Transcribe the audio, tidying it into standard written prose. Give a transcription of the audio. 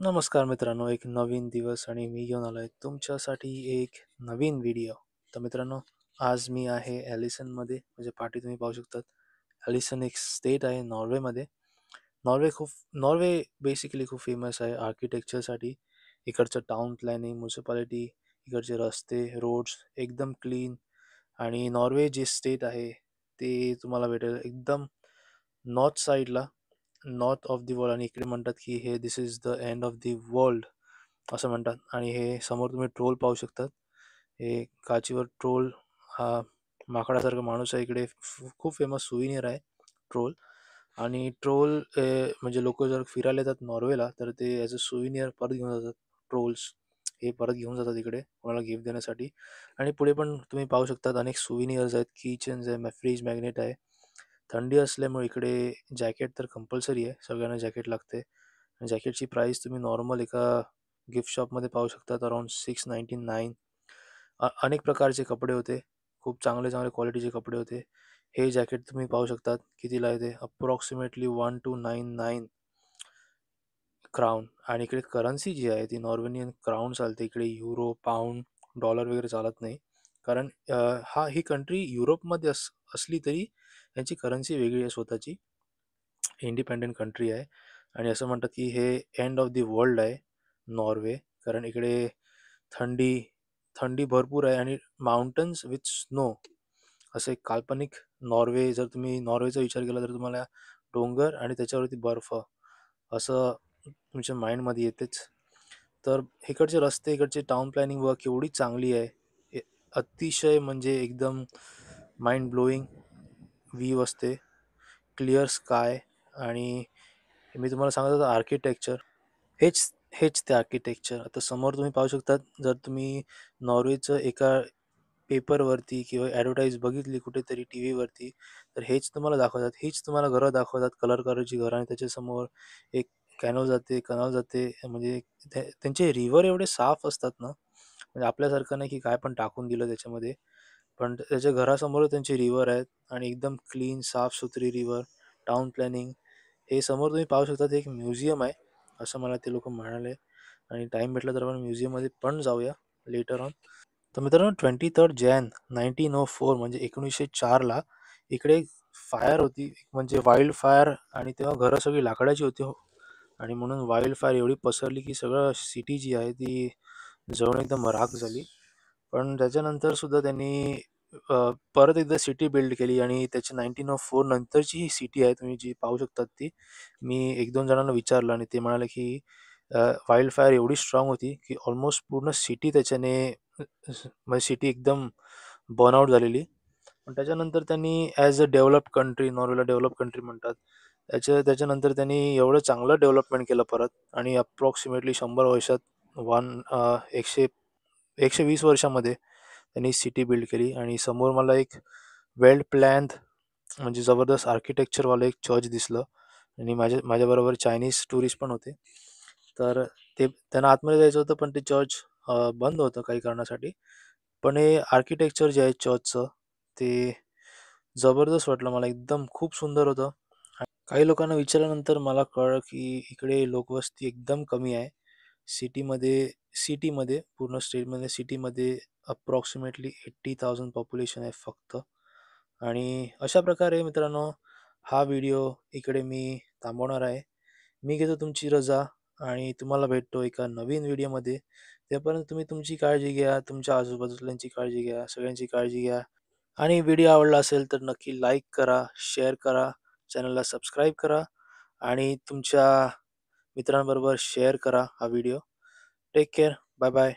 नमस्कार मित्रांनो, एक नवीन दिवस आणि मी घेऊन आलोय तुमच्यासाठी एक नवीन व्हिडिओ. तर मित्रांनो, आज मी आहे ॲलिसनमध्ये. म्हणजे पाठी तुम्ही पाहू शकतात. ॲलिसन एक स्टेट आहे नॉर्वेमध्ये. नॉर्वे बेसिकली खूप फेमस आहे आर्किटेक्चरसाठी. इकडचं टाउन प्लॅनिंग, म्युनिसिपालिटी, इकडचे रस्ते, रोड्स एकदम क्लीन. आणि नॉर्वे जे स्टेट आहे ते तुम्हाला भेटेल एकदम नॉर्थ साईडला, नॉर्थ ऑफ द वर्ल्ड. आणि इकडे म्हणतात की हे this is the end of the world असं म्हणतात. आणि हे समोर तुम्ही ट्रोल पाहू शकतात. हे काचीवर ट्रोल हा माकडासारखा माणूस आहे. इकडे खूप फेमस सुविनियर आहे ट्रोल. आणि ट्रोल म्हणजे लोक जर फिरायला येतात नॉर्वेला तर ते ॲज अ सुविनियर परत घेऊन जातात. ट्रोल्स हे परत घेऊन जातात इकडे कोणाला गिफ्ट देण्यासाठी. आणि पुढे पण तुम्ही पाहू शकतात अनेक सुविनियर्स आहेत, किचन्स आहे, फ्रीज मॅग्नेट आहे. थंडी असल्यामुळे इकडे जॅकेट तर कंपल्सरी आहे, सगळ्यांना जॅकेट लागते. आणि जॅकेटची प्राईस तुम्ही नॉर्मल एका गिफ्ट शॉपमध्ये पाहू शकतात अराउंड 699. अनेक प्रकारचे कपडे होते, खूप चांगले चांगले क्वालिटीचे कपडे होते. हे जॅकेट तुम्ही पाहू शकतात कितीला आहे ते, अप्रॉक्सिमेटली 1299 क्राऊन. आणि इकडे करन्सी जी आहे ती नॉर्वेनियन क्राऊन चालते. इकडे युरो, पाऊंड, डॉलर वगैरे चालत नाही. कारण ही कंट्री युरोपमध्ये असली तरी यांची करन्सी वेगळी आहे स्वतःची. इंडिपेंडेंट कंट्री आहे. आणि असं म्हणतात की हे एंड ऑफ द वर्ल्ड आहे नॉर्वे. कारण इकडे थंडी थंडी भरपूर आहे आणि माउंटन्स विथ स्नो, असं एक काल्पनिक नॉर्वे. जर तुम्ही नॉर्वेचा विचार केला तर तुम्हाला डोंगर आणि त्याच्यावरती बर्फ असं तुमच्या माइंडमध्ये येतेच. तर इकडचे रस्ते, इकडचे टाउन प्लॅनिंग बघा केवढी चांगली आहे. अतिशय म्हणजे एकदम माइंड ब्लोईंग व्ह्यू असते, क्लिअर स्काय. आणि मी तुम्हाला सांगत होतो आर्किटेक्चर, हेच हेच ते आर्किटेक्चर. आता समोर तुम्ही पाहू शकतात, जर तुम्ही नॉर्वेचं एका पेपरवरती किंवा ॲडव्हर्टाईज बघितली कुठेतरी टी व्हीवरती, तर हेच तुम्हाला दाखवतात. हीच तुम्हाला घरं दाखवतात, कलर कलरची घरं. आणि त्याच्यासमोर एक कॅनल जाते. म्हणजे त्यांचे रिव्हर एवढे साफ असतात ना, म्हणजे आपल्यासारखं नाही की काय पण टाकून दिलं त्याच्यामध्ये. पण त्याच्या घरासमोर त्यांची रिव्हर आहेत आणि एकदम क्लीन साफ-सुथरी रिव्हर. टाउन प्लॅनिंग हे समोर तुम्ही पाहू शकता. ते एक म्युझियम आहे असं मला ते लोक म्हणाले. आणि टाइम भेटला तर आपण म्युझियममध्ये पण जाऊया लेटर ऑन. तर मित्रांनो, 23 जॅन 1904 म्हणजे 1904ला इकडे एक फायर होती, म्हणजे वाईल्ड फायर. आणि तेव्हा घरं सगळी लाकडाची होती हो. आणि म्हणून वाईल्ड फायर एवढी पसरली की सगळं सिटी जी आहे ती जळून एकदम राख झाली. पण त्याच्यानंतर सुद्धा त्यांनी परत एकदा सिटी बिल्ड केली. आणि त्याची 1904 नंतरची ही सिटी आहे तुम्ही जी पाहू शकतात ती. मी 1-2 जणांना विचारलं आणि ते म्हणाले की वाईल्ड फायर एवढी स्ट्राँग होती की ऑलमोस्ट पूर्ण सिटी त्याच्याने म्हणजे सिटी एकदम बर्नआउट झालेली. पण त्याच्यानंतर त्यांनी ॲज अ डेव्हलप्ड कंट्री, नॉर्वेला डेव्हलप कंट्री म्हणतात. त्याच्यानंतर त्यांनी एवढं चांगलं डेव्हलपमेंट केलं परत. आणि अप्रॉक्सिमेटली 100 वर्षात 100 120 वर्षामध्ये त्यांनी सिटी बिल्ड केली. आणि समोर मला एक वेल प्लॅन्ड म्हणजे जबरदस्त आर्किटेक्चरवालं एक चर्च दिसलं. आणि माझ्याबरोबर चायनीज टुरिस्ट पण होते. तर त्यांना आतमध्ये जायचं होतं पण ते चर्च बंद होतं काही कारणासाठी. पण हे आर्किटेक्चर जे आहे चर्चचं ते जबरदस्त वाटलं मला, एकदम खूप सुंदर होतं. काही लोकांना विचारल्यानंतर मला कळलं की इकडे लोकवस्ती एकदम कमी आहे. सिटीमध्ये सिटीमध्ये पूर्ण स्टेटमध्ये सिटीमध्ये अप्रॉक्सिमेटली 80,000 पॉप्युलेशन आहे फक्त. आणि अशा प्रकारे मित्रांनो, हा व्हिडिओ इकडे मी थांबवणार आहे. मी घेतो तुमची रजा आणि तुम्हाला भेटतो एका नवीन व्हिडिओमध्ये. तोपर्यंत तुम्ही तुमची काळजी घ्या, तुमच्या आजूबाजूल्यांची काळजी घ्या, सगळ्यांची काळजी घ्या. आणि व्हिडिओ आवडला असेल तर नक्की लाईक करा, शेअर करा, चॅनलला सबस्क्राईब करा. आणि तुमच्या मित्रांबरोबर शेअर करा हा video. Take care. Bye bye.